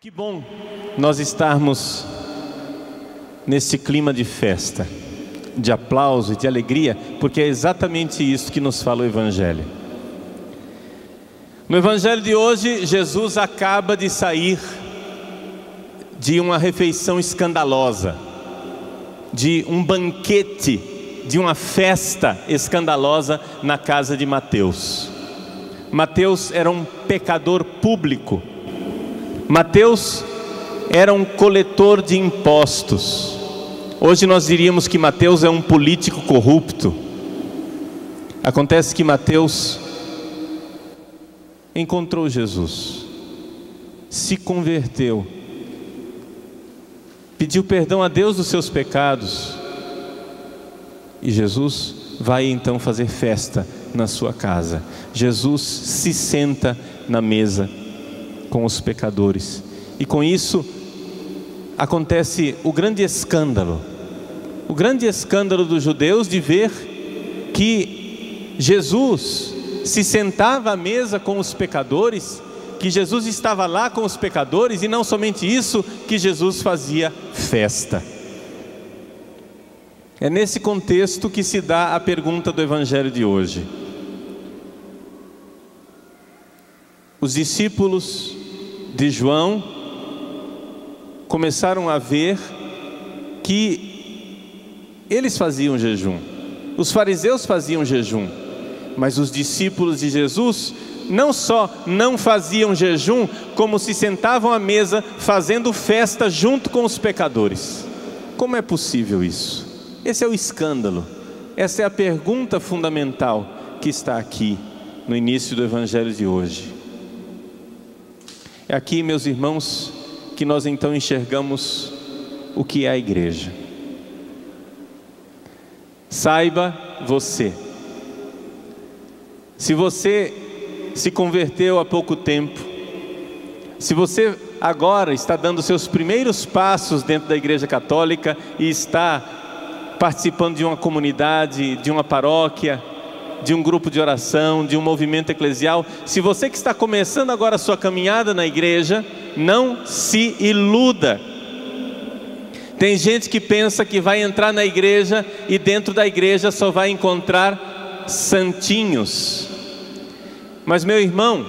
Que bom nós estarmos nesse clima de festa, de aplauso e de alegria, porque é exatamente isso que nos fala o Evangelho. No Evangelho de hoje, Jesus acaba de sair de uma refeição escandalosa, de um banquete, de uma festa escandalosa na casa de Mateus. Mateus era um pecador público. Mateus era um coletor de impostos. Hoje nós diríamos que Mateus é um político corrupto. Acontece que Mateus encontrou Jesus, se converteu, pediu perdão a Deus dos seus pecados, e Jesus vai então fazer festa na sua casa. Jesus se senta na mesa com os pecadores, e com isso acontece o grande escândalo dos judeus de ver que Jesus se sentava à mesa com os pecadores, que Jesus estava lá com os pecadores, e não somente isso, que Jesus fazia festa. É nesse contexto que se dá a pergunta do Evangelho de hoje. Os discípulos de João começaram a ver que eles faziam jejum, os fariseus faziam jejum, mas os discípulos de Jesus não só não faziam jejum, como se sentavam à mesa fazendo festa junto com os pecadores. Como é possível isso? Esse é o escândalo, essa é a pergunta fundamental que está aqui no início do Evangelho de hoje. É aqui, meus irmãos, que nós então enxergamos o que é a igreja. Saiba você, se você se converteu há pouco tempo, se você agora está dando seus primeiros passos dentro da Igreja Católica e está participando de uma comunidade, de uma paróquia, de um grupo de oração, de um movimento eclesial, se você que está começando agora a sua caminhada na igreja, não se iluda. Tem gente que pensa que vai entrar na igreja e dentro da igreja só vai encontrar santinhos. Mas, meu irmão,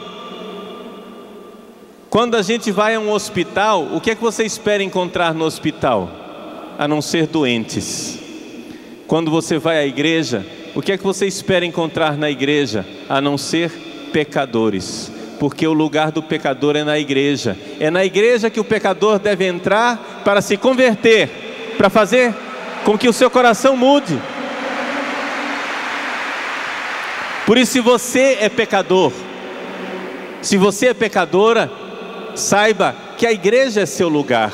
quando a gente vai a um hospital, o que é que você espera encontrar no hospital? A não ser doentes. Quando você vai à igreja, o que é que você espera encontrar na igreja? A não ser pecadores. Porque o lugar do pecador é na igreja. É na igreja que o pecador deve entrar para se converter, para fazer com que o seu coração mude. Por isso, se você é pecador, se você é pecadora, saiba que a igreja é seu lugar.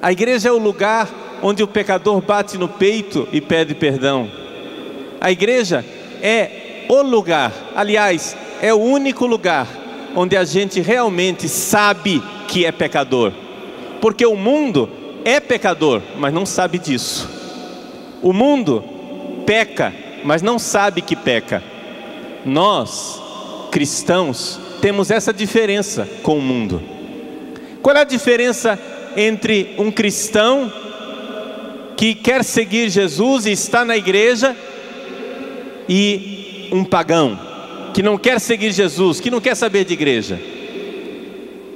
A igreja é o lugar onde o pecador bate no peito e pede perdão. A igreja é o lugar, aliás, é o único lugar onde a gente realmente sabe que é pecador. Porque o mundo é pecador, mas não sabe disso. O mundo peca, mas não sabe que peca. Nós, cristãos, temos essa diferença com o mundo. Qual é a diferença entre um cristão que quer seguir Jesus e está na igreja e um pagão que não quer seguir Jesus, que não quer saber de igreja?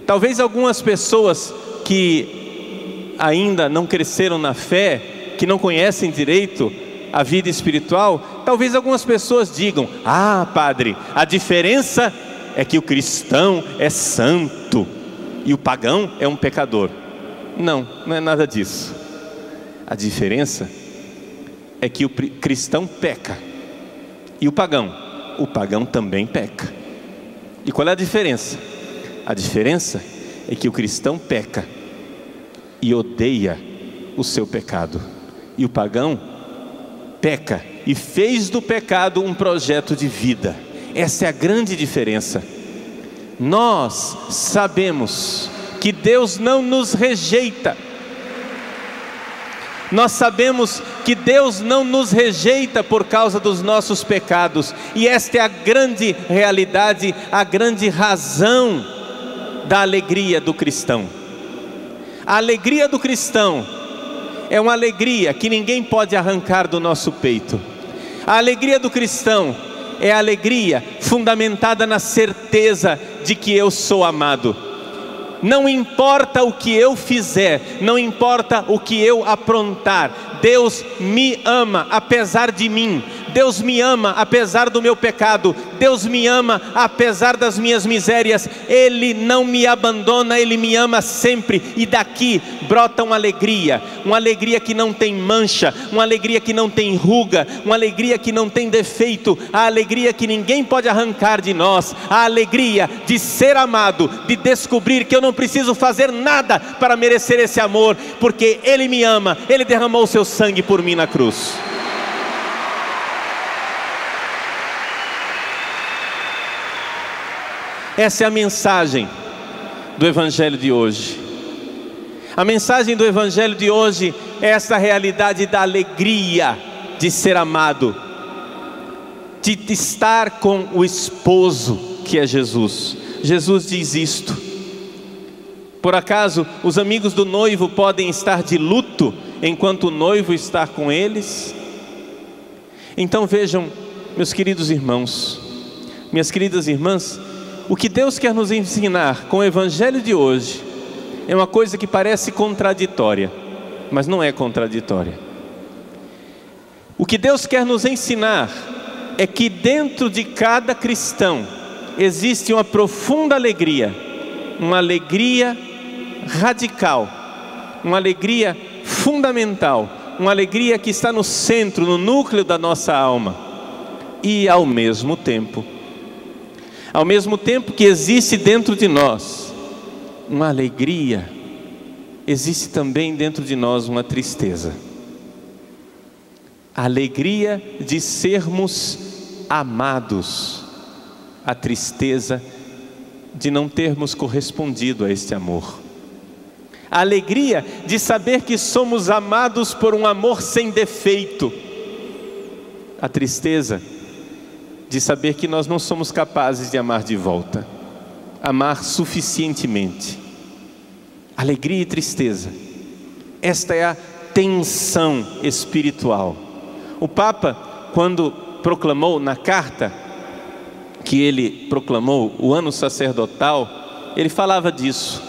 Talvez algumas pessoas que ainda não cresceram na fé, que não conhecem direito a vida espiritual, talvez algumas pessoas digam: ah, padre, a diferença é que o cristão é santo e o pagão é um pecador. Não, não é nada disso. A diferença é que o cristão peca e o pagão também peca. E qual é a diferença? A diferença é que o cristão peca e odeia o seu pecado, e o pagão peca e fez do pecado um projeto de vida. Essa é a grande diferença. Nós sabemos que Deus não nos rejeita. Nós sabemos que Deus não nos rejeita por causa dos nossos pecados. E esta é a grande realidade, a grande razão da alegria do cristão. A alegria do cristão é uma alegria que ninguém pode arrancar do nosso peito. A alegria do cristão é a alegria fundamentada na certeza de que eu sou amado. Não importa o que eu fizer, não importa o que eu aprontar, Deus me ama apesar de mim. Deus me ama apesar do meu pecado. Deus me ama apesar das minhas misérias. Ele não me abandona, Ele me ama sempre. E daqui brota uma alegria que não tem mancha, uma alegria que não tem ruga, uma alegria que não tem defeito, a alegria que ninguém pode arrancar de nós, a alegria de ser amado, de descobrir que eu não preciso fazer nada para merecer esse amor, porque Ele me ama, Ele derramou o seu sangue por mim na cruz. Essa é a mensagem do Evangelho de hoje. A mensagem do Evangelho de hoje é essa realidade da alegria de ser amado, de estar com o esposo que é Jesus. Jesus diz isto. Por acaso os amigos do noivo podem estar de luto enquanto o noivo está com eles? Então vejam, meus queridos irmãos, minhas queridas irmãs, o que Deus quer nos ensinar com o Evangelho de hoje é uma coisa que parece contraditória, mas não é contraditória. O que Deus quer nos ensinar é que dentro de cada cristão existe uma profunda alegria, uma alegria radical, uma alegria fundamental, uma alegria que está no centro, no núcleo da nossa alma. E ao mesmo tempo que existe dentro de nós uma alegria, existe também dentro de nós uma tristeza. A alegria de sermos amados, a tristeza de não termos correspondido a este amor. A alegria de saber que somos amados por um amor sem defeito. A tristeza de saber que nós não somos capazes de amar de volta, amar suficientemente. Alegria e tristeza, esta é a tensão espiritual. O Papa, quando proclamou na carta que ele proclamou o ano sacerdotal, ele falava disso,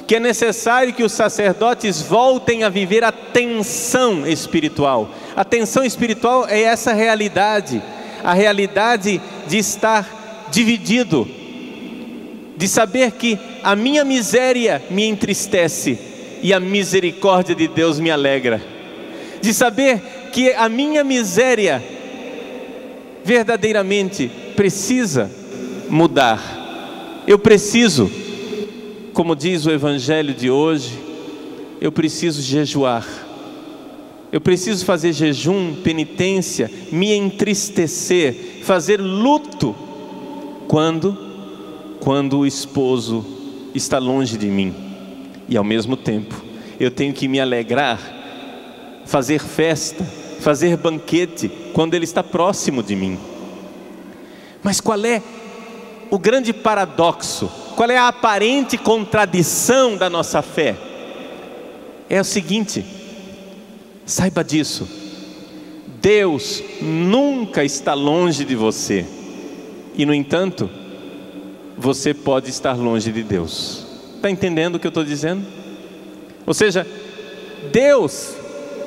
que é necessário que os sacerdotes voltem a viver a tensão espiritual. A tensão espiritual é essa realidade, a realidade de estar dividido, de saber que a minha miséria me entristece e a misericórdia de Deus me alegra, de saber que a minha miséria verdadeiramente precisa mudar. Eu preciso, como diz o Evangelho de hoje, eu preciso jejuar, eu preciso fazer jejum, penitência, me entristecer, fazer luto quando o esposo está longe de mim. E ao mesmo tempo eu tenho que me alegrar, fazer festa, fazer banquete quando ele está próximo de mim. Mas qual é o grande paradoxo? Qual é a aparente contradição da nossa fé? É o seguinte: saiba disso, Deus nunca está longe de você, e no entanto, você pode estar longe de Deus. Está entendendo o que eu estou dizendo? Ou seja, Deus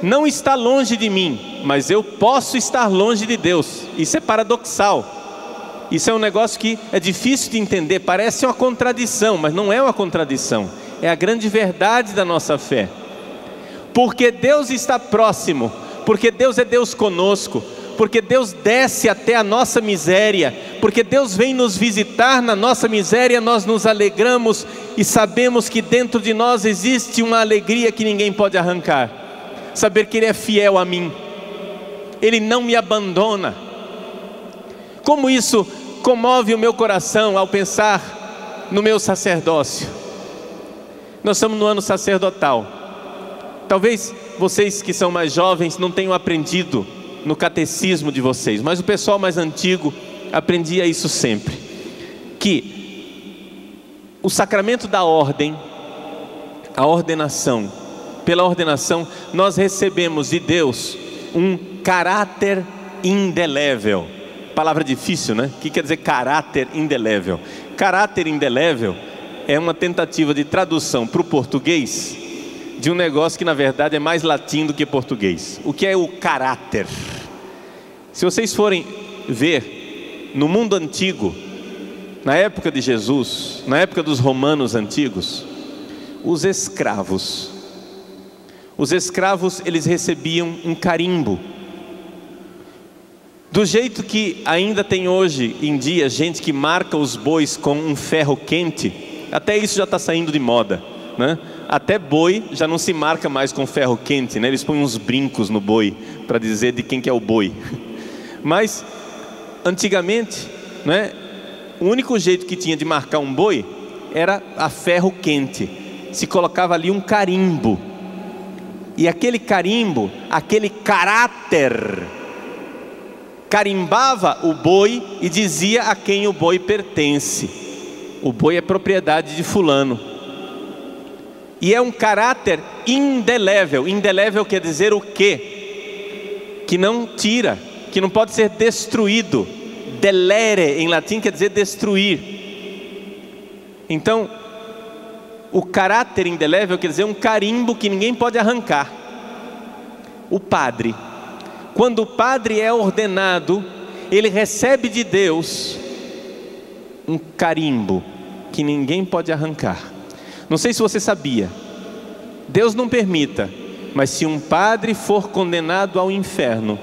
não está longe de mim, mas eu posso estar longe de Deus. Isso é paradoxal. Isso é um negócio que é difícil de entender, parece uma contradição, mas não é uma contradição. É a grande verdade da nossa fé. Porque Deus está próximo, porque Deus é Deus conosco, porque Deus desce até a nossa miséria, porque Deus vem nos visitar na nossa miséria, nós nos alegramos e sabemos que dentro de nós existe uma alegria que ninguém pode arrancar. Saber que Ele é fiel a mim, Ele não me abandona. Como isso comove o meu coração ao pensar no meu sacerdócio. Nós estamos no ano sacerdotal. Talvez vocês que são mais jovens não tenham aprendido no catecismo de vocês, mas o pessoal mais antigo aprendia isso sempre, que o sacramento da ordem, a ordenação. Pela ordenação, nós recebemos de Deus um caráter indelével. Palavra difícil, né? O que quer dizer caráter indelével? Caráter indelével é uma tentativa de tradução para o português de um negócio que na verdade é mais latim do que português. O que é o caráter? Se vocês forem ver no mundo antigo, na época de Jesus, na época dos romanos antigos, os escravos eles recebiam um carimbo. Do jeito que ainda tem hoje em dia gente que marca os bois com um ferro quente, até isso já está saindo de moda, né? Até boi já não se marca mais com ferro quente, né? Eles põem uns brincos no boi para dizer de quem que é o boi. Mas antigamente, né, o único jeito que tinha de marcar um boi era a ferro quente. Se colocava ali um carimbo, e aquele carimbo, aquele caráter, carimbava o boi e dizia a quem o boi pertence. O boi é propriedade de fulano. E é um caráter indelével. Indelével quer dizer o quê? Que não tira, que não pode ser destruído. Delere em latim quer dizer destruir. Então, o caráter indelével quer dizer um carimbo que ninguém pode arrancar. O padre, quando o padre é ordenado, ele recebe de Deus um carimbo que ninguém pode arrancar. Não sei se você sabia, Deus não permita, mas se um padre for condenado ao inferno,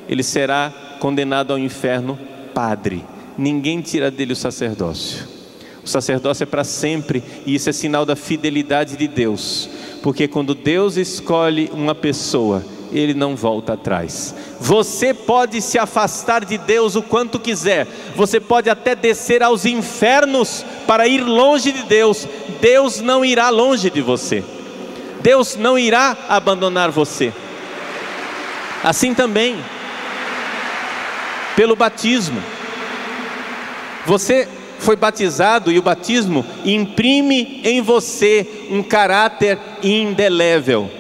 ele será condenado ao inferno padre. Ninguém tira dele o sacerdócio. O sacerdócio é para sempre, e isso é sinal da fidelidade de Deus, porque quando Deus escolhe uma pessoa, Ele não volta atrás. Você pode se afastar de Deus o quanto quiser, você pode até descer aos infernos para ir longe de Deus, Deus não irá longe de você, Deus não irá abandonar você. Assim também, pelo batismo, você foi batizado e o batismo imprime em você um caráter indelével.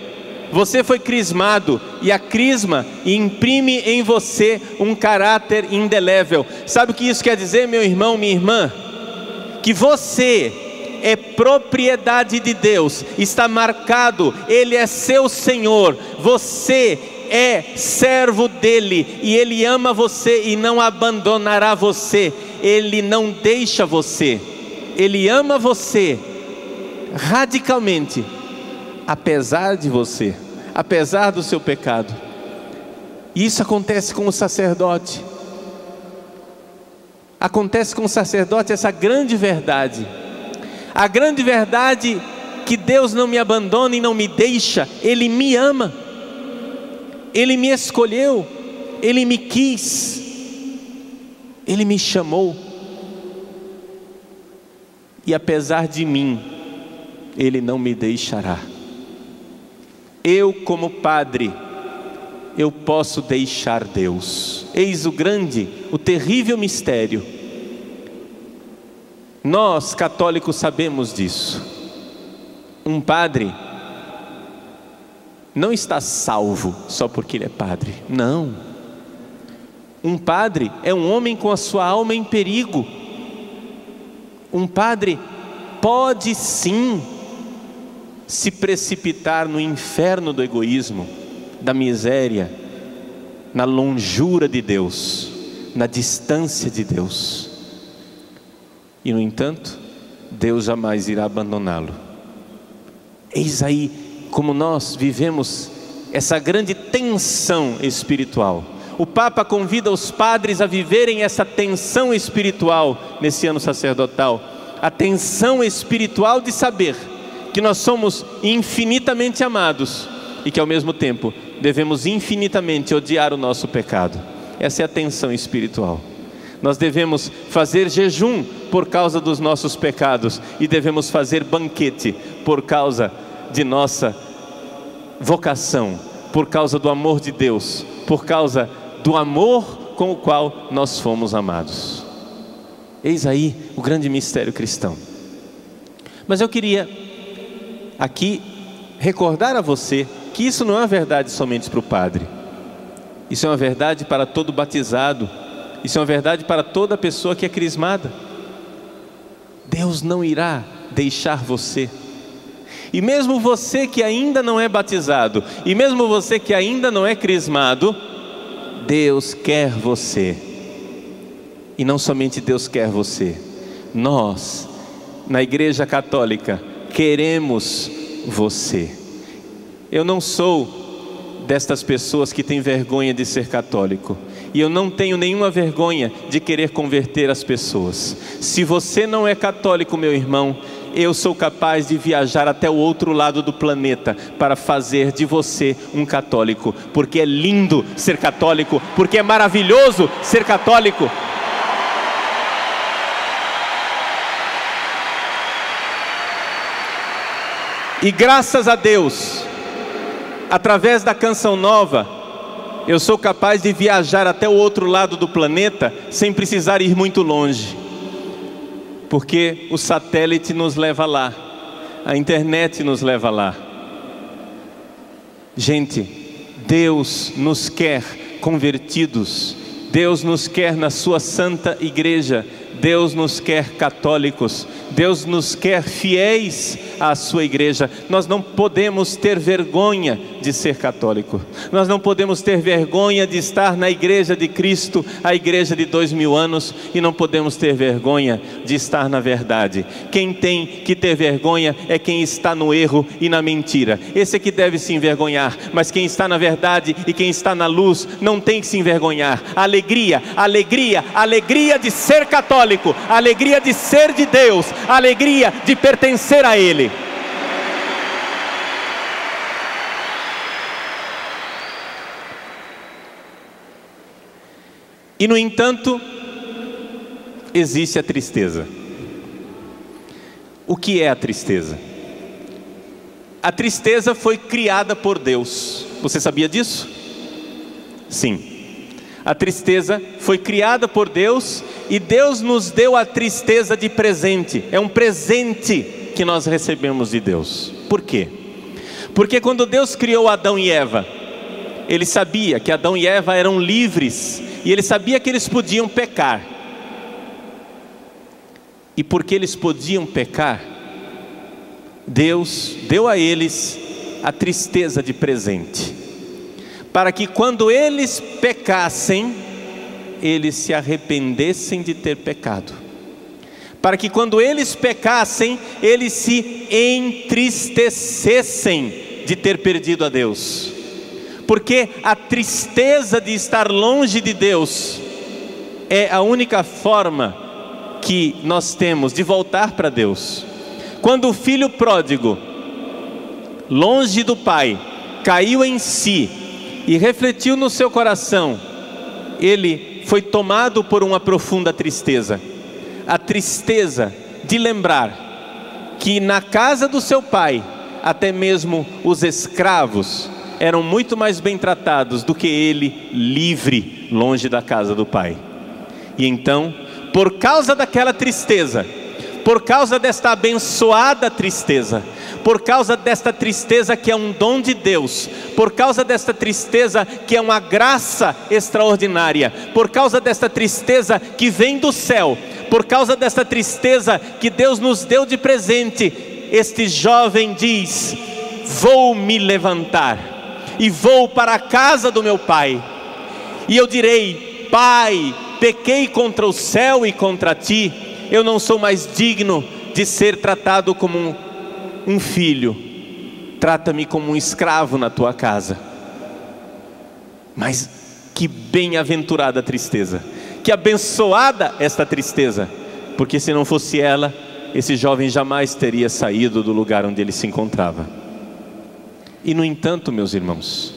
Você foi crismado e a crisma imprime em você um caráter indelével. Sabe o que isso quer dizer, meu irmão, minha irmã? Que você é propriedade de Deus, está marcado, Ele é seu Senhor, você é servo dEle, e Ele ama você e não abandonará você. Ele não deixa você, Ele ama você radicalmente, apesar de você, apesar do seu pecado. E isso acontece com o sacerdote. Acontece com o sacerdote essa grande verdade. A grande verdade que Deus não me abandona e não me deixa. Ele me ama, Ele me escolheu, Ele me quis, Ele me chamou, e apesar de mim, Ele não me deixará. Eu, como padre, eu posso deixar Deus. Eis o grande, o terrível mistério. Nós, católicos, sabemos disso. Um padre não está salvo só porque ele é padre, não. Um padre é um homem com a sua alma em perigo. Um padre pode sim se precipitar no inferno do egoísmo, da miséria, na longura de Deus, na distância de Deus. E no entanto, Deus jamais irá abandoná-lo. Eis aí como nós vivemos essa grande tensão espiritual. O Papa convida os padres a viverem essa tensão espiritual nesse ano sacerdotal. A tensão espiritual de saber que nós somos infinitamente amados e que ao mesmo tempo devemos infinitamente odiar o nosso pecado. Essa é a tensão espiritual. Nós devemos fazer jejum por causa dos nossos pecados e devemos fazer banquete por causa de nossa vocação, por causa do amor de Deus, por causa do amor com o qual nós fomos amados. Eis aí o grande mistério cristão. Mas eu queria aqui recordar a você que isso não é uma verdade somente para o padre. Isso é uma verdade para todo batizado. Isso é uma verdade para toda pessoa que é crismada. Deus não irá deixar você. E mesmo você que ainda não é batizado, e mesmo você que ainda não é crismado, Deus quer você. E não somente Deus quer você, nós, na Igreja Católica, queremos você. Eu não sou destas pessoas que têm vergonha de ser católico, e eu não tenho nenhuma vergonha de querer converter as pessoas. Se você não é católico, meu irmão, eu sou capaz de viajar até o outro lado do planeta para fazer de você um católico, porque é lindo ser católico, porque é maravilhoso ser católico. E graças a Deus, através da Canção Nova, eu sou capaz de viajar até o outro lado do planeta sem precisar ir muito longe, porque o satélite nos leva lá, a internet nos leva lá. Gente, Deus nos quer convertidos, Deus nos quer na sua santa igreja, Deus nos quer católicos, Deus nos quer fiéis à sua igreja. Nós não podemos ter vergonha de ser católico. Nós não podemos ter vergonha de estar na igreja de Cristo, a igreja de 2000 anos, e não podemos ter vergonha de estar na verdade. Quem tem que ter vergonha é quem está no erro e na mentira. Esse é que deve se envergonhar, mas quem está na verdade e quem está na luz não tem que se envergonhar. Alegria, alegria, alegria de ser católico, alegria de ser de Deus, alegria de pertencer a Ele. E no entanto, existe a tristeza. O que é a tristeza? A tristeza foi criada por Deus. Você sabia disso? Sim. A tristeza foi criada por Deus e Deus nos deu a tristeza de presente. É um presente que nós recebemos de Deus. Por quê? Porque quando Deus criou Adão e Eva, Ele sabia que Adão e Eva eram livres e Ele sabia que eles podiam pecar. E porque eles podiam pecar, Deus deu a eles a tristeza de presente, para que quando eles pecassem, eles se arrependessem de ter pecado, para que quando eles pecassem, eles se entristecessem de ter perdido a Deus. Porque a tristeza de estar longe de Deus é a única forma que nós temos de voltar para Deus. Quando o filho pródigo, longe do pai, caiu em si e refletiu no seu coração, ele foi tomado por uma profunda tristeza. A tristeza de lembrar que na casa do seu pai, até mesmo os escravos eram muito mais bem tratados do que ele, livre, longe da casa do pai. E então, por causa daquela tristeza, por causa desta abençoada tristeza, por causa desta tristeza que é um dom de Deus, por causa desta tristeza que é uma graça extraordinária, por causa desta tristeza que vem do céu, por causa desta tristeza que Deus nos deu de presente, este jovem diz: vou me levantar e vou para a casa do meu pai, e eu direi: Pai, pequei contra o céu e contra ti, eu não sou mais digno de ser tratado como um filho, trata-me como um escravo na tua casa. Mas que bem-aventurada tristeza, que abençoada esta tristeza, porque se não fosse ela, esse jovem jamais teria saído do lugar onde ele se encontrava. E no entanto, meus irmãos,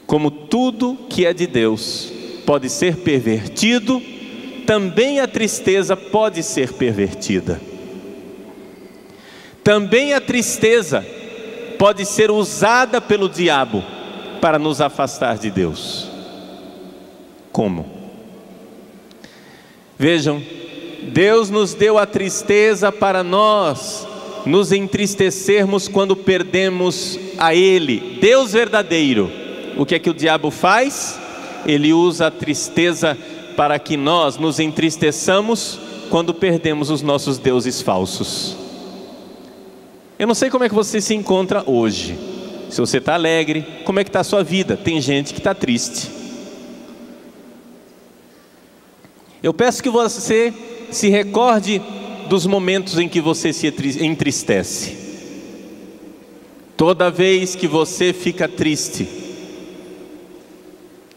como tudo que é de Deus pode ser pervertido, também a tristeza pode ser pervertida. Também a tristeza pode ser usada pelo diabo para nos afastar de Deus. Como? Vejam, Deus nos deu a tristeza para nós nos entristecermos quando perdemos a Ele, Deus verdadeiro, o que é que o diabo faz? Ele usa a tristeza para que nós nos entristeçamos quando perdemos os nossos deuses falsos. Eu não sei como é que você se encontra hoje. Se você está alegre, como é que está a sua vida? Tem gente que está triste. Eu peço que você se recorde dos momentos em que você se entristece. Toda vez que você fica triste,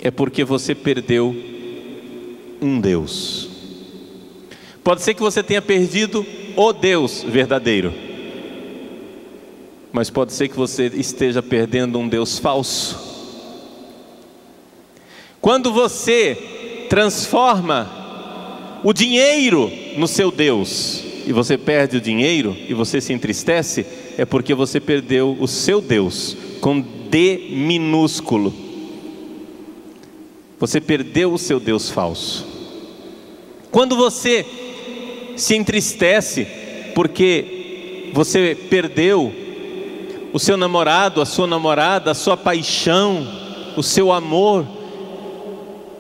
é porque você perdeu um Deus. Pode ser que você tenha perdido o Deus verdadeiro, mas pode ser que você esteja perdendo um Deus falso. Quando você transforma o dinheiro no seu Deus, e você perde o dinheiro, e você se entristece, é porque você perdeu o seu Deus, com D minúsculo. Você perdeu o seu Deus falso. Quando você se entristece, porque você perdeu o seu namorado, a sua namorada, a sua paixão, o seu amor,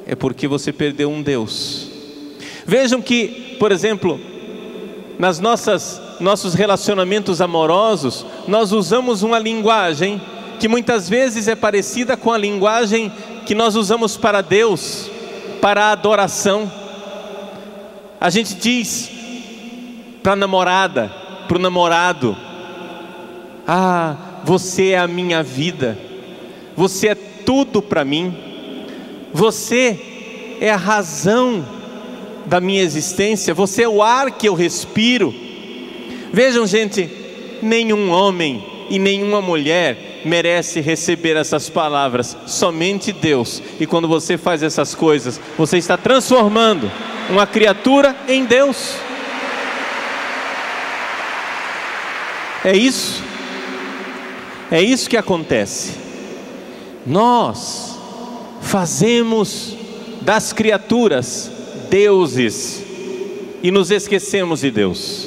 é porque você perdeu um Deus. Vejam que, por exemplo, nossos relacionamentos amorosos, nós usamos uma linguagem que muitas vezes é parecida com a linguagem que nós usamos para Deus, para a adoração. A gente diz para a namorada, para o namorado: ah, você é a minha vida, você é tudo para mim, você é a razão da minha existência, você é o ar que eu respiro. Vejam, gente, nenhum homem e nenhuma mulher merece receber essas palavras, somente Deus. E quando você faz essas coisas, você está transformando uma criatura em Deus. É isso que acontece. Nós fazemos das criaturas deuses e nos esquecemos de Deus.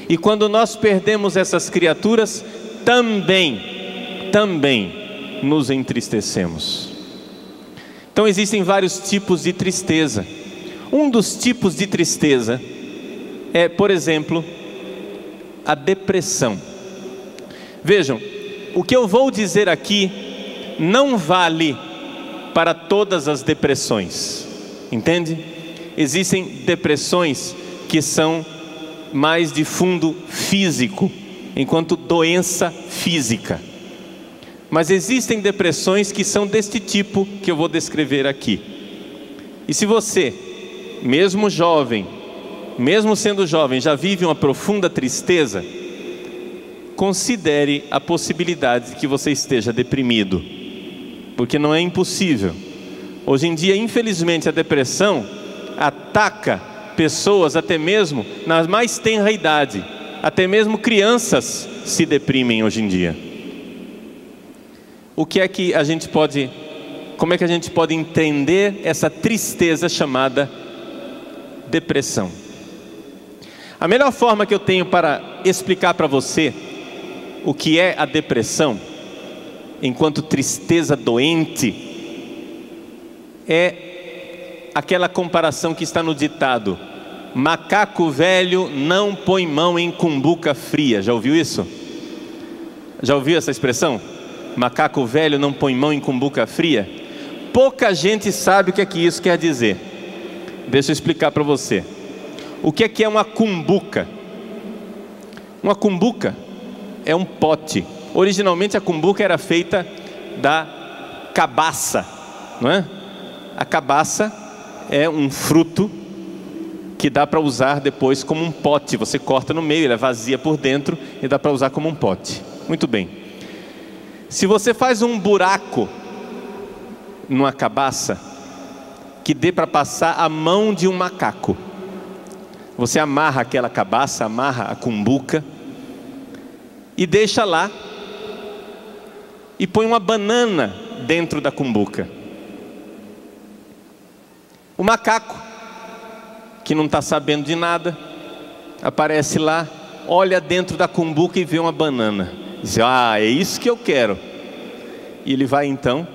E quando nós perdemos essas criaturas, também nos entristecemos. Então existem vários tipos de tristeza. Um dos tipos de tristeza é, por exemplo, a depressão. Vejam, o que eu vou dizer aqui não vale para todas as depressões, entende? Existem depressões que são mais de fundo físico, enquanto doença física. Mas existem depressões que são deste tipo que eu vou descrever aqui. E se você, mesmo jovem, mesmo sendo jovem, já vive uma profunda tristeza, considere a possibilidade de que você esteja deprimido, porque não é impossível. Hoje em dia, infelizmente, a depressão ataca pessoas até mesmo na mais tenra idade. Até mesmo crianças se deprimem hoje em dia. Como é que a gente pode entender essa tristeza chamada depressão? A melhor forma que eu tenho para explicar para você o que é a depressão, enquanto tristeza doente, é aquela comparação que está no ditado: macaco velho não põe mão em cumbuca fria. Já ouviu isso? Já ouviu essa expressão? Macaco velho não põe mão em cumbuca fria? Pouca gente sabe o que é que isso quer dizer. Deixa eu explicar para você. O que é uma cumbuca? Uma cumbuca é um pote. Originalmente a cumbuca era feita da cabaça, não é? A cabaça é um fruto que dá para usar depois como um pote. Você corta no meio, ele é vazia por dentro e dá para usar como um pote. Muito bem. Se você faz um buraco numa cabaça que dê para passar a mão de um macaco, você amarra aquela cabaça, amarra a cumbuca e deixa lá, e põe uma banana dentro da cumbuca. O macaco, que não está sabendo de nada, aparece lá olha dentro da cumbuca e vê uma banana. Diz: ah, é isso que eu quero. E ele vai então,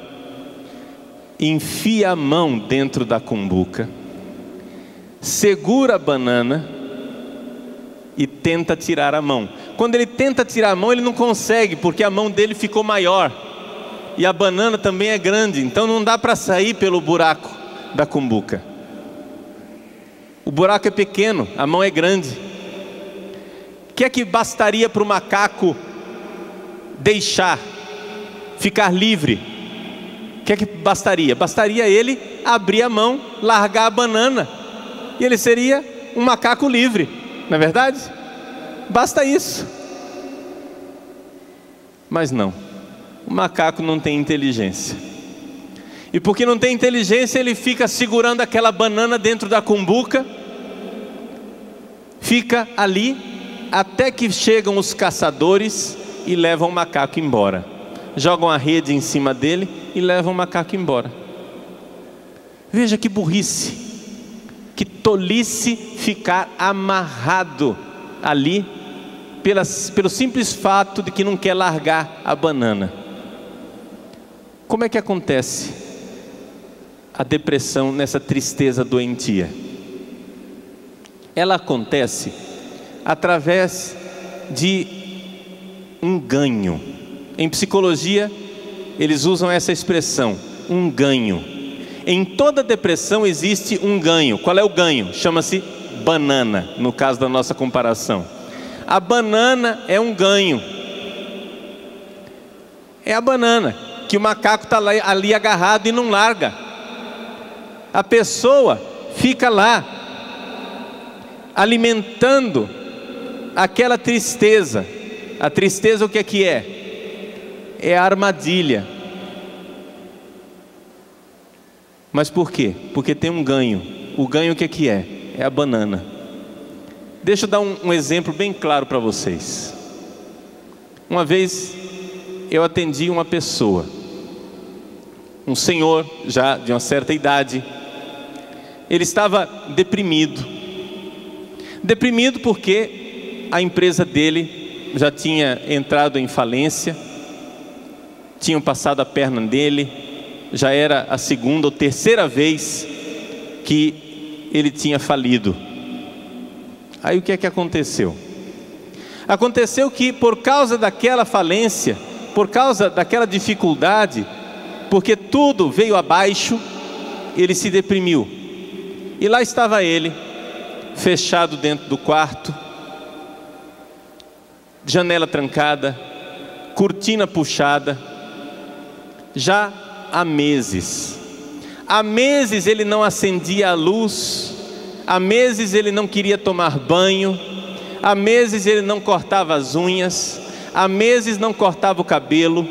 enfia a mão dentro da cumbuca, segura a banana e tenta tirar a mão. Quando ele tenta tirar a mão, ele não consegue, porque a mão dele ficou maior. E a banana também é grande, então não dá para sair pelo buraco da cumbuca. O buraco é pequeno, a mão é grande. O que é que bastaria para o macaco deixar, ficar livre? O que é que bastaria? Bastaria ele abrir a mão, largar a banana, e ele seria um macaco livre, não é verdade? Basta isso. Mas não, o macaco não tem inteligência. E porque não tem inteligência, ele fica segurando aquela banana dentro da cumbuca, fica ali até que chegam os caçadores e levam o macaco embora. Jogam a rede em cima dele e levam o macaco embora. Veja que burrice, que tolice ficar amarrado ali pelo simples fato de que não quer largar a banana. Como é que acontece a depressão nessa tristeza doentia? Ela acontece através de um ganho. Em psicologia, eles usam essa expressão, um ganho. Em toda depressão existe um ganho. Qual é o ganho? Chama-se banana, no caso da nossa comparação. A banana é um ganho. É a banana que o macaco está ali agarrado e não larga. A pessoa fica lá alimentando aquela tristeza. A tristeza, o que é que é? É a armadilha. Mas por quê? Porque tem um ganho. O ganho o que é que é? É a banana. Deixa eu dar um exemplo bem claro para vocês. Uma vez eu atendi uma pessoa, um senhor já de uma certa idade. Ele estava deprimido. Deprimido porque a empresa dele já tinha entrado em falência, tinham passado a perna nele, já era a segunda ou terceira vez que ele tinha falido. Aí o que é que aconteceu? Aconteceu que por causa daquela falência, por causa daquela dificuldade, porque tudo veio abaixo, ele se deprimiu. E lá estava ele, fechado dentro do quarto, janela trancada, cortina puxada, já há meses. Há meses ele não acendia a luz, há meses ele não queria tomar banho, há meses ele não cortava as unhas, há meses não cortava o cabelo,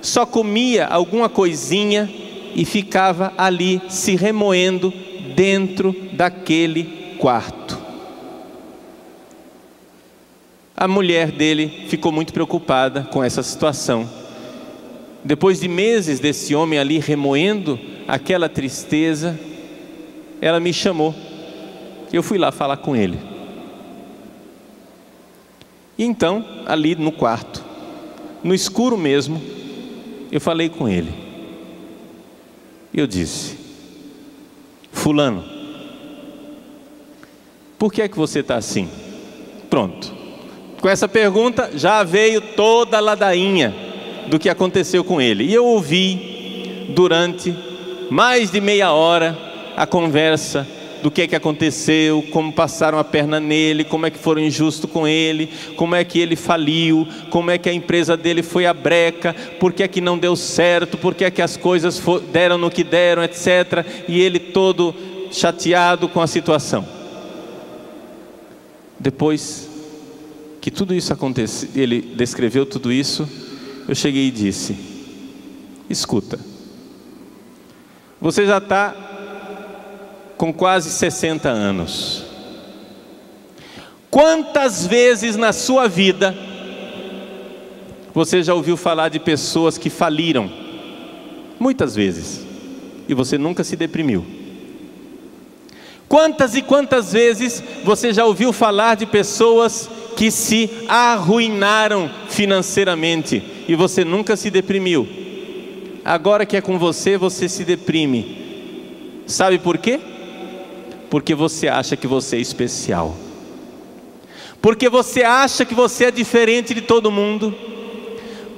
só comia alguma coisinha e ficava ali se remoendo dentro daquele quarto. A mulher dele ficou muito preocupada com essa situação. Depois de meses desse homem ali remoendo aquela tristeza, ela me chamou. Eu fui lá falar com ele. E então, ali no quarto, no escuro mesmo, eu falei com ele. Eu disse: fulano, por que é que você está assim? Pronto. Com essa pergunta já veio toda a ladainha do que aconteceu com ele. E eu ouvi durante mais de meia hora a conversa do que é que aconteceu, como passaram a perna nele, como é que foram injustos com ele, como é que ele faliu, como é que a empresa dele foi a breca, por que é que não deu certo, por que é que as coisas deram no que deram, etc. E ele todo chateado com a situação. Depois que tudo isso aconteceu, ele descreveu tudo isso, eu cheguei e disse: escuta, você já está com quase 60 anos. Quantas vezes na sua vida você já ouviu falar de pessoas que faliram? Muitas vezes. E você nunca se deprimiu. Quantas e quantas vezes você já ouviu falar de pessoas que se arruinaram financeiramente e você nunca se deprimiu? Agora que é com você, você se deprime. Sabe por quê? Porque você acha que você é especial. Porque você acha que você é diferente de todo mundo.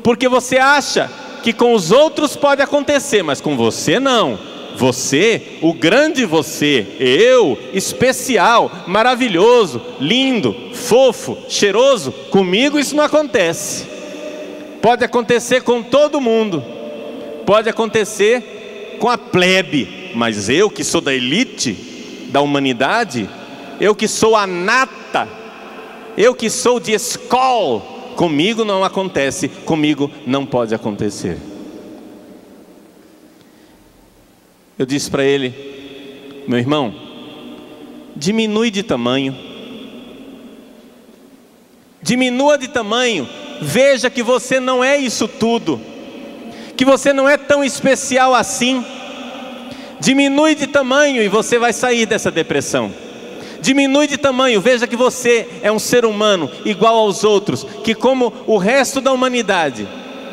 Porque você acha que com os outros pode acontecer, mas com você não. Você, o grande você, eu, especial, maravilhoso, lindo, fofo, cheiroso, comigo isso não acontece. Pode acontecer com todo mundo. Pode acontecer com a plebe, mas eu que sou da elite da humanidade, eu que sou a nata, eu que sou de escola, comigo não acontece, comigo não pode acontecer. Eu disse para ele: meu irmão, diminui de tamanho, diminua de tamanho, veja que você não é isso tudo, que você não é tão especial assim. Diminui de tamanho e você vai sair dessa depressão. Diminui de tamanho, veja que você é um ser humano igual aos outros, que como o resto da humanidade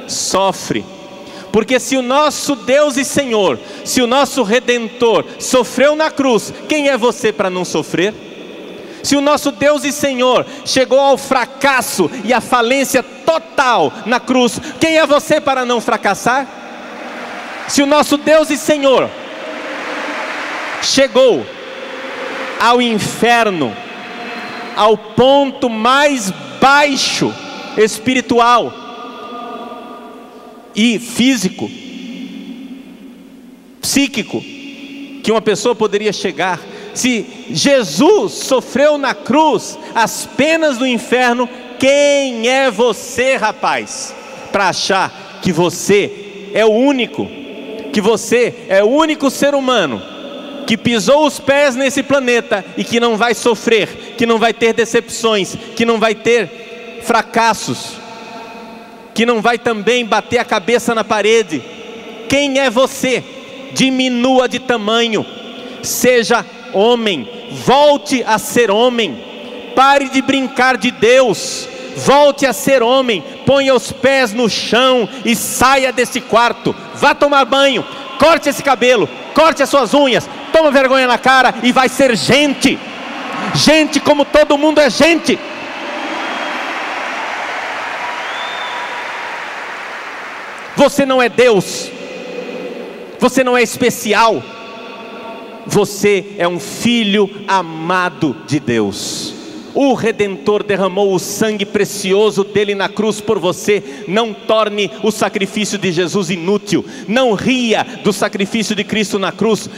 sofre. Porque se o nosso Deus e Senhor, se o nosso Redentor sofreu na cruz, quem é você para não sofrer? Se o nosso Deus e Senhor chegou ao fracasso e à falência total na cruz, quem é você para não fracassar? Se o nosso Deus e Senhor chegou ao inferno, ao ponto mais baixo espiritual e físico, psíquico, que uma pessoa poderia chegar, se Jesus sofreu na cruz as penas do inferno, quem é você, rapaz, para achar que você é o único, que você é o único ser humano que pisou os pés nesse planeta e que não vai sofrer, que não vai ter decepções, que não vai ter fracassos, que não vai também bater a cabeça na parede? Quem é você? Diminua de tamanho, seja homem, volte a ser homem, pare de brincar de Deus, volte a ser homem, ponha os pés no chão e saia desse quarto, vá tomar banho, corte esse cabelo, corte as suas unhas, toma vergonha na cara e vai ser gente, gente como todo mundo é gente. Você não é Deus, você não é especial, você é um filho amado de Deus. O Redentor derramou o sangue precioso dele na cruz por você. Não torne o sacrifício de Jesus inútil, não ria do sacrifício de Cristo na cruz.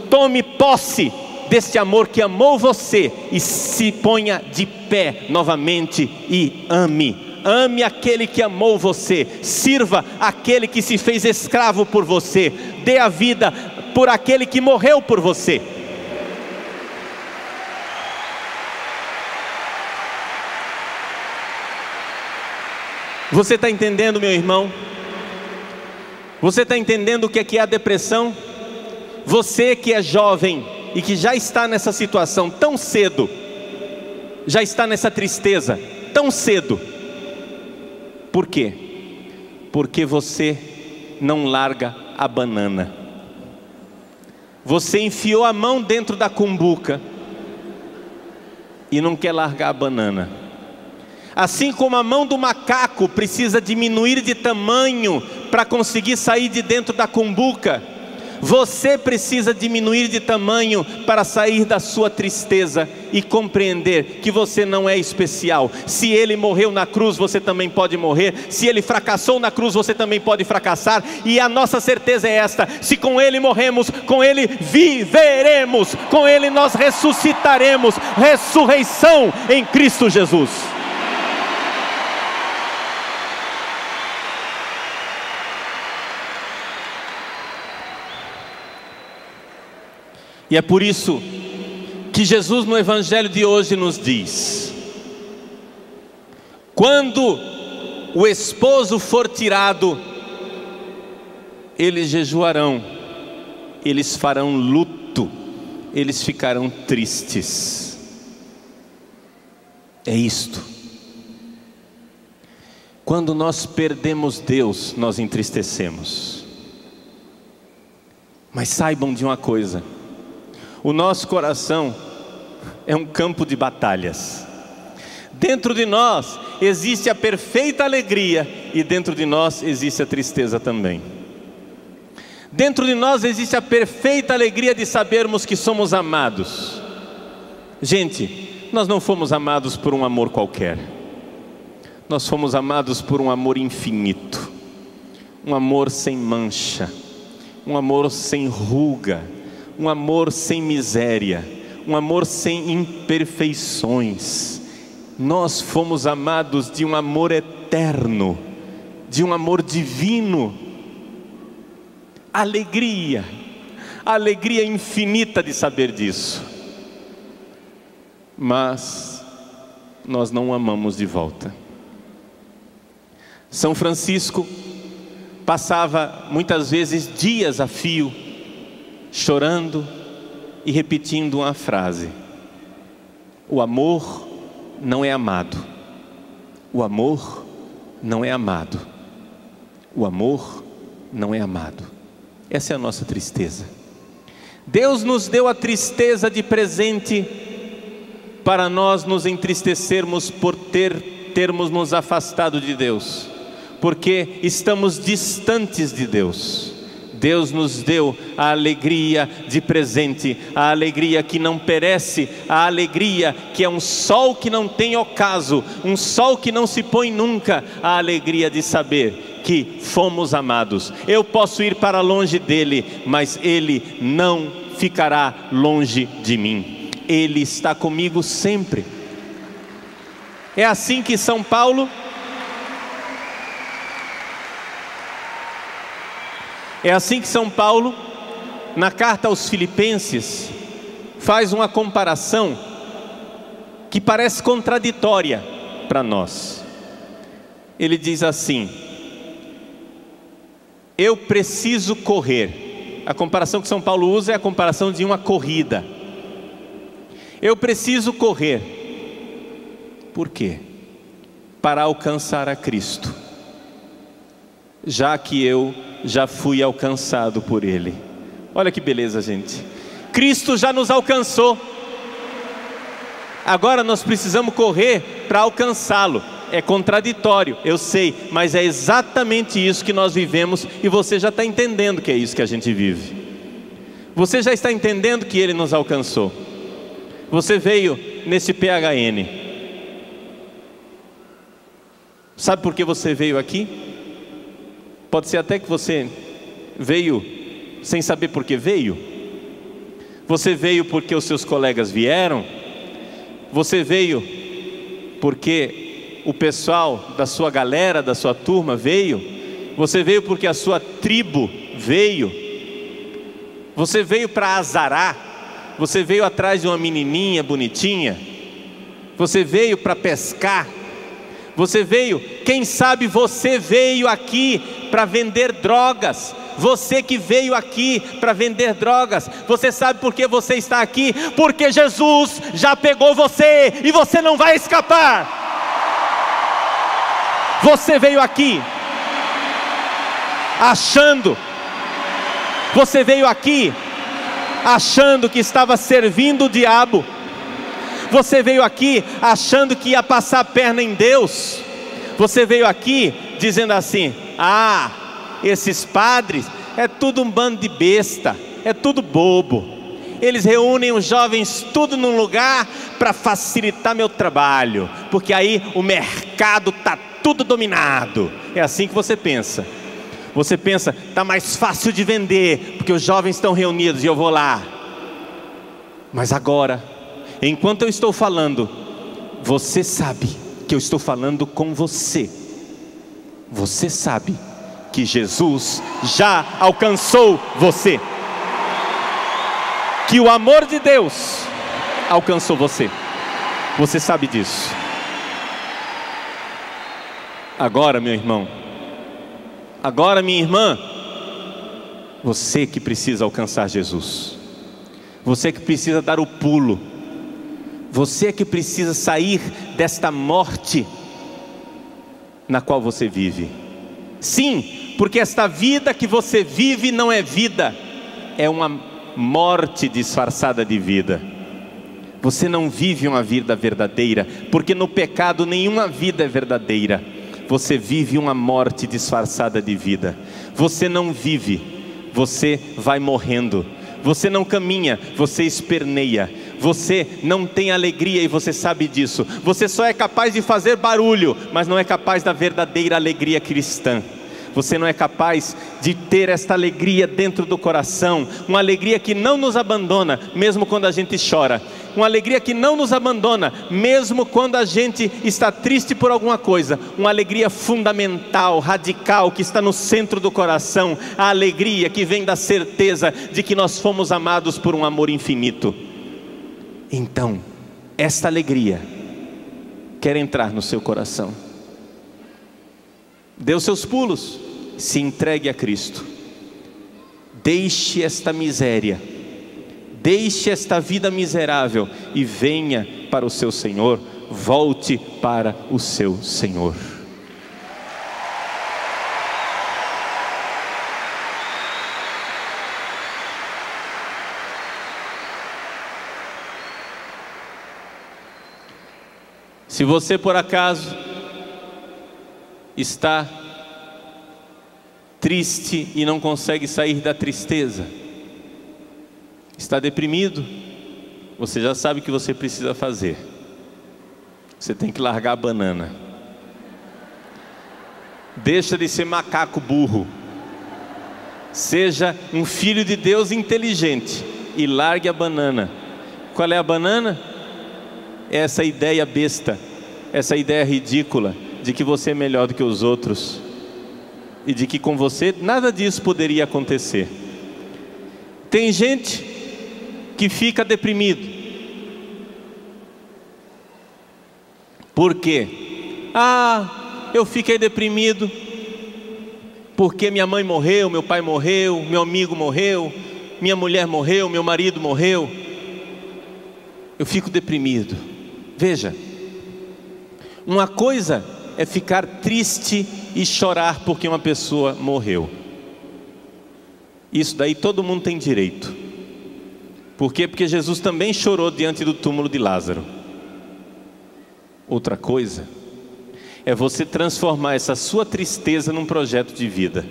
Tome posse deste amor que amou você e se ponha de pé novamente e ame. Ame aquele que amou você, sirva aquele que se fez escravo por você, dê a vida por aquele que morreu por você. Você está entendendo, meu irmão? Você está entendendo o que é a depressão? Você que é jovem e que já está nessa situação tão cedo, já está nessa tristeza tão cedo, por quê? Porque você não larga a banana. Você enfiou a mão dentro da cumbuca e não quer largar a banana. Assim como a mão do macaco precisa diminuir de tamanho para conseguir sair de dentro da cumbuca, você precisa diminuir de tamanho para sair da sua tristeza e compreender que você não é especial. Se ele morreu na cruz, você também pode morrer. Se ele fracassou na cruz, você também pode fracassar. E a nossa certeza é esta: se com ele morremos, com ele viveremos, com ele nós ressuscitaremos. Ressurreição em Cristo Jesus. E é por isso que Jesus no Evangelho de hoje nos diz: quando o esposo for tirado, eles jejuarão, eles farão luto, eles ficarão tristes. É isto. Quando nós perdemos Deus, nós entristecemos. Mas saibam de uma coisa: o nosso coração é um campo de batalhas. Dentro de nós existe a perfeita alegria e dentro de nós existe a tristeza também. Dentro de nós existe a perfeita alegria de sabermos que somos amados. Gente, nós não fomos amados por um amor qualquer. Nós fomos amados por um amor infinito, um amor sem mancha, um amor sem ruga, um amor sem miséria, um amor sem imperfeições. Nós fomos amados de um amor eterno, de um amor divino. Alegria, alegria infinita de saber disso. Mas nós não amamos de volta. São Francisco passava muitas vezes dias a fio, chorando e repetindo uma frase: o amor não é amado. O amor não é amado. O amor não é amado. Essa é a nossa tristeza. Deus nos deu a tristeza de presente para nós nos entristecermos por termos nos afastado de Deus, porque estamos distantes de Deus. Deus nos deu a alegria de presente, a alegria que não perece, a alegria que é um sol que não tem ocaso, um sol que não se põe nunca, a alegria de saber que fomos amados. Eu posso ir para longe dele, mas ele não ficará longe de mim. Ele está comigo sempre. É assim que São Paulo na carta aos Filipenses, faz uma comparação que parece contraditória para nós. Ele diz assim: eu preciso correr. A comparação que São Paulo usa é a comparação de uma corrida. Eu preciso correr. Por quê? Para alcançar a Cristo, já que eu já fui alcançado por Ele. Olha que beleza, gente. Cristo já nos alcançou. Agora nós precisamos correr para alcançá-lo. É contraditório, eu sei, mas é exatamente isso que nós vivemos. E você já está entendendo que é isso que a gente vive. Você já está entendendo que Ele nos alcançou. Você veio nesse PHN. Sabe por que você veio aqui? Pode ser até que você veio sem saber por que veio. Você veio porque os seus colegas vieram. Você veio porque o pessoal da sua galera, da sua turma veio. Você veio porque a sua tribo veio. Você veio para azarar. Você veio atrás de uma menininha bonitinha. Você veio para pescar. Você veio, quem sabe você veio aqui para vender drogas. Você que veio aqui para vender drogas. Você sabe por que você está aqui? Porque Jesus já pegou você e você não vai escapar. Você veio aqui achando. Você veio aqui achando que estava servindo o diabo. Você veio aqui achando que ia passar a perna em Deus. Você veio aqui dizendo assim: ah, esses padres é tudo um bando de besta, é tudo bobo. Eles reúnem os jovens tudo num lugar para facilitar meu trabalho, porque aí o mercado está tudo dominado. É assim que você pensa. Você pensa, está mais fácil de vender, porque os jovens estão reunidos e eu vou lá. Mas agora, enquanto eu estou falando, você sabe que eu estou falando com você. Você sabe que Jesus já alcançou você. Que o amor de Deus alcançou você. Você sabe disso. Agora, meu irmão, agora, minha irmã, você que precisa alcançar Jesus. Você que precisa dar o pulo. Você que precisa sair desta morte na qual você vive. Sim, porque esta vida que você vive não é vida, é uma morte disfarçada de vida. Você não vive uma vida verdadeira, porque no pecado nenhuma vida é verdadeira. Você vive uma morte disfarçada de vida. Você não vive, você vai morrendo. Você não caminha, você esperneia. Você não tem alegria e você sabe disso. Você só é capaz de fazer barulho, mas não é capaz da verdadeira alegria cristã. Você não é capaz de ter esta alegria dentro do coração, uma alegria que não nos abandona, mesmo quando a gente chora, uma alegria que não nos abandona, mesmo quando a gente está triste por alguma coisa, uma alegria fundamental, radical, que está no centro do coração, a alegria que vem da certeza de que nós fomos amados por um amor infinito. Então, esta alegria quer entrar no seu coração. Dê os seus pulos, se entregue a Cristo. Deixe esta miséria, deixe esta vida miserável e venha para o seu Senhor. Volte para o seu Senhor. Se você por acaso está triste e não consegue sair da tristeza, está deprimido, você já sabe o que você precisa fazer. Você tem que largar a banana. Deixa de ser macaco burro. Seja um filho de Deus inteligente e largue a banana. Qual é a banana? É essa ideia besta, essa ideia ridícula de que você é melhor do que os outros e de que com você nada disso poderia acontecer. Tem gente que fica deprimido. Por quê? Eu fiquei deprimido porque minha mãe morreu, meu pai morreu, meu amigo morreu, minha mulher morreu, meu marido morreu. Eu fico deprimido. Veja, uma coisa é ficar triste e chorar porque uma pessoa morreu. Isso daí todo mundo tem direito. Por quê? Porque Jesus também chorou diante do túmulo de Lázaro. Outra coisa é você transformar essa sua tristeza num projeto de vida.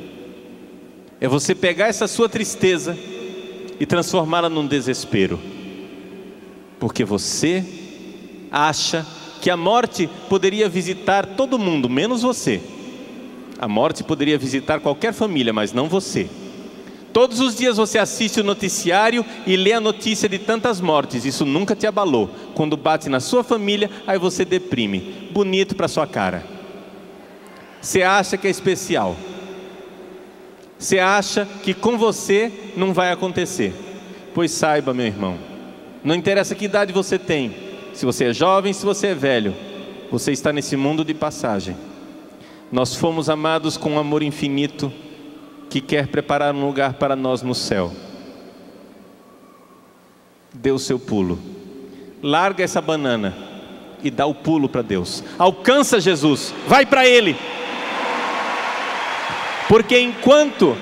É você pegar essa sua tristeza e transformá-la num desespero. Porque você acha que a morte poderia visitar todo mundo, menos você. A morte poderia visitar qualquer família, mas não você. Todos os dias você assiste o noticiário e lê a notícia de tantas mortes. Isso nunca te abalou. Quando bate na sua família, aí você deprime. Bonito para sua cara. Você acha que é especial. Você acha que com você não vai acontecer. Pois saiba, meu irmão, não interessa que idade você tem. Se você é jovem, se você é velho, você está nesse mundo de passagem. Nós fomos amados com um amor infinito que quer preparar um lugar para nós no céu. Dê o seu pulo. Larga essa banana e dá o pulo para Deus. Alcança Jesus, vai para Ele. Porque enquanto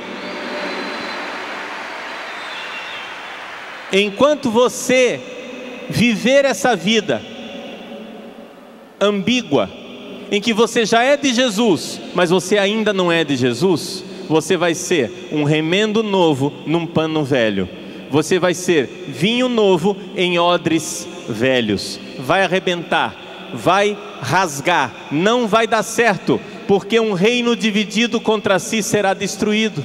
você viver essa vida ambígua, em que você já é de Jesus, mas você ainda não é de Jesus, você vai ser um remendo novo num pano velho. Você vai ser vinho novo em odres velhos. Vai arrebentar, vai rasgar, não vai dar certo, porque um reino dividido contra si será destruído.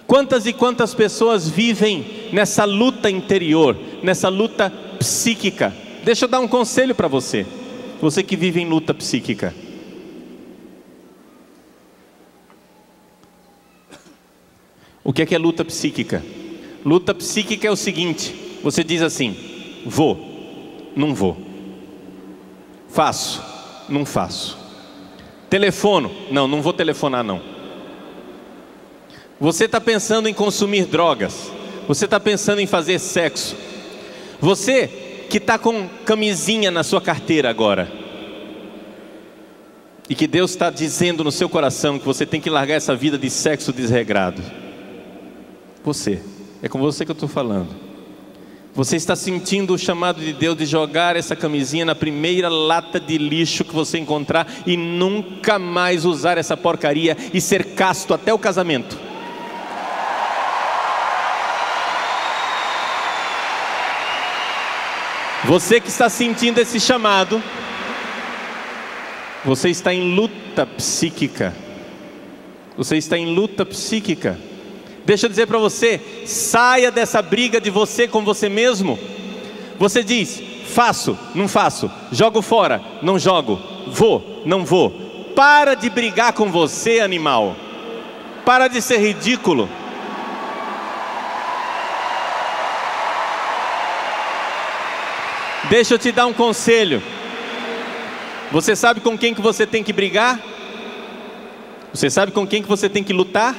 Quantas e quantas pessoas vivem nessa luta interior, nessa luta psíquica? Deixa eu dar um conselho para você, você que vive em luta psíquica. O que é luta psíquica? Luta psíquica é o seguinte: você diz assim, vou, não vou, faço, não faço, telefono, não vou telefonar não. Você está pensando em consumir drogas, Você está pensando em fazer sexo. Você que está com camisinha na sua carteira agora, e que Deus está dizendo no seu coração que você tem que largar essa vida de sexo desregrado. É com você que eu estou falando. Você está sentindo o chamado de Deus de jogar essa camisinha na primeira lata de lixo que você encontrar e nunca mais usar essa porcaria e ser casto até o casamento. Você que está sentindo esse chamado, você está em luta psíquica. Você está em luta psíquica. Deixa eu dizer para você, saia dessa briga de você com você mesmo. Você diz, faço, não faço, jogo fora, não jogo, vou, não vou. Para de brigar com você, animal. Para de ser ridículo. Deixa eu te dar um conselho. Você sabe com quem que você tem que brigar? Você sabe com quem que você tem que lutar?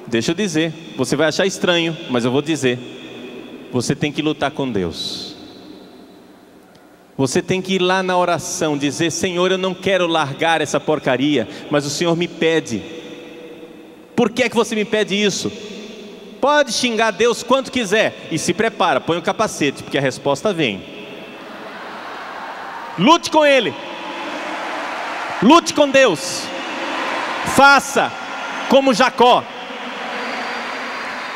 Deixa eu dizer, você vai achar estranho, mas eu vou dizer. Você tem que lutar com Deus. Você tem que ir lá na oração, dizer, Senhor, eu não quero largar essa porcaria, mas o Senhor me pede. Por que é que você me pede isso? Pode xingar Deus quanto quiser, e se prepara, põe o capacete, porque a resposta vem. Lute com Ele. Lute com Deus. Faça como Jacó.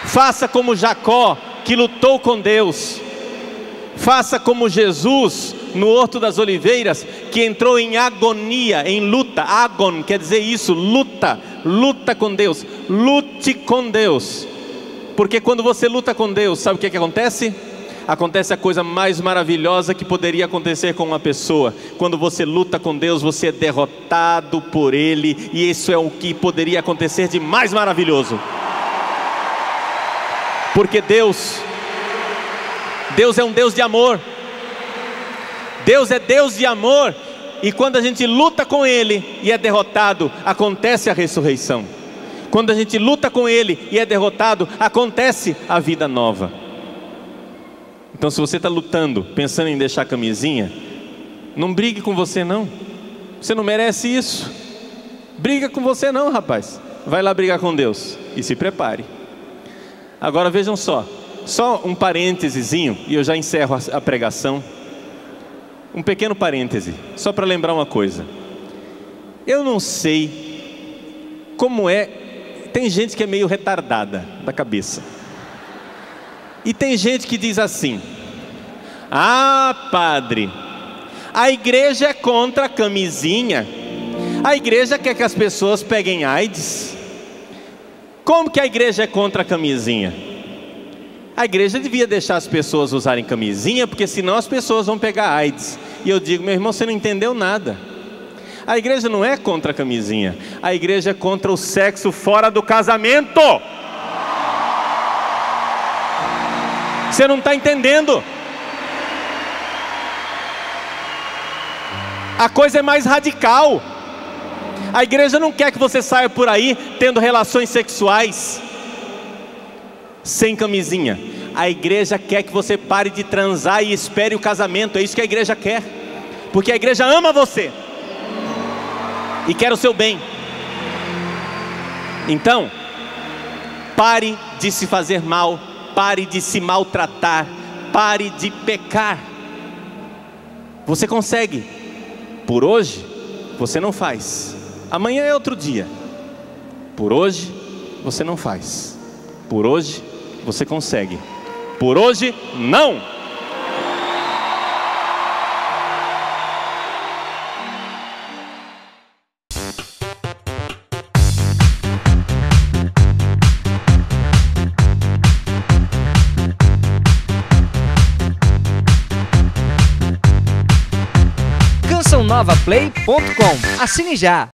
Faça como Jacó, que lutou com Deus. Faça como Jesus, no Horto das Oliveiras, que entrou em agonia, em luta. Agon quer dizer isso, luta. Luta com Deus. Lute com Deus. Porque quando você luta com Deus, sabe o que acontece? Acontece a coisa mais maravilhosa que poderia acontecer com uma pessoa. Quando você luta com Deus, você é derrotado por Ele. E isso é o que poderia acontecer de mais maravilhoso. Porque Deus é um Deus de amor. Deus é Deus de amor. E quando a gente luta com Ele e é derrotado, acontece a ressurreição. Quando a gente luta com Ele e é derrotado, acontece a vida nova. Então se você está lutando, pensando em deixar a camisinha, não brigue com você não. Você não merece isso. Briga com você não, rapaz. Vai lá brigar com Deus e se prepare. Agora vejam só um parêntesezinho e eu já encerro a pregação. Um pequeno parêntese, só para lembrar uma coisa. Eu não sei como é, tem gente que é meio retardada da cabeça. E tem gente que diz assim, ah, padre, a igreja é contra a camisinha. A igreja quer que as pessoas peguem AIDS. Como que a igreja é contra a camisinha? A igreja devia deixar as pessoas usarem camisinha, porque senão as pessoas vão pegar AIDS. E eu digo, meu irmão, você não entendeu nada. A igreja não é contra a camisinha. A igreja é contra o sexo fora do casamento. Você não está entendendo. A coisa é mais radical. A igreja não quer que você saia por aí tendo relações sexuais sem camisinha. A igreja quer que você pare de transar e espere o casamento. É isso que a igreja quer. Porque a igreja ama você e quer o seu bem. Então, pare de se fazer mal. Pare de se maltratar. Pare de pecar. Você consegue. Por hoje, você não faz. Amanhã é outro dia. Por hoje, você não faz. Por hoje, você consegue. Por hoje, não. CançãoNovaPlay.com. Assine já!